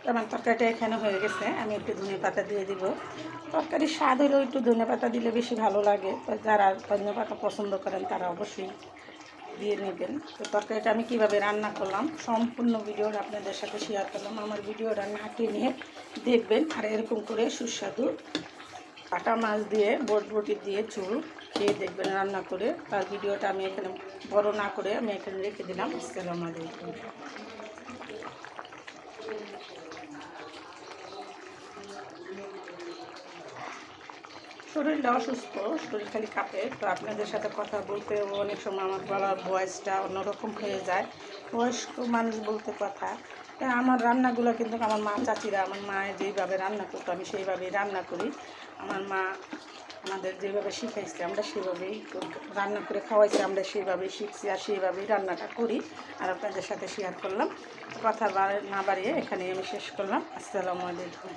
আমার তরকারিটা এখানে হয়ে গেছে, আমি একটু ধনে পাতা দিয়ে দিব। তরকারির স্বাদ হলেও একটু ধনে পাতা দিলে বেশি ভালো লাগে, তো যারা ধনে পাতা পছন্দ করেন তারা অবশ্যই দিয়ে নেবেন। তো তরকারিটা আমি কীভাবে রান্না করলাম সম্পূর্ণ ভিডিওটা আপনাদের সাথে শেয়ার করলাম। আমার ভিডিওটা না টেনে দেখবেন, আর এরকম করে সুস্বাদু কাটা মাছ দিয়ে বটবটি দিয়ে চুল খেয়ে দেখবেন রান্না করে। তার ভিডিওটা আমি এখানে বড় না করে আমি এখানে রেখে দিলাম। আসসালামু আলাইকুম। শরীরটা অসুস্থ, শরীর খালি কাঁপে, তো আপনাদের সাথে কথা বলতে অনেক সময় আমার গলার ভয়েসটা অন্যরকম হয়ে যায়। বয়স্ক মানুষ বলতে কথা। আমার রান্নাগুলো কিন্তু আমার মা চাচিরা, আমার মা যেইভাবে রান্না করতো আমি সেইভাবেই রান্না করি। আমার মা আমাদের যেভাবে শিখাইছে আমরা সেভাবেই রান্না করে খাওয়াইছি, আমরা সেইভাবেই শিখছি আর সেইভাবেই রান্নাটা করি, আর আপনাদের সাথে শেয়ার করলাম। কথা না বাড়িয়ে এখানেই আমি শেষ করলাম। আসসালামু আলাইকুম।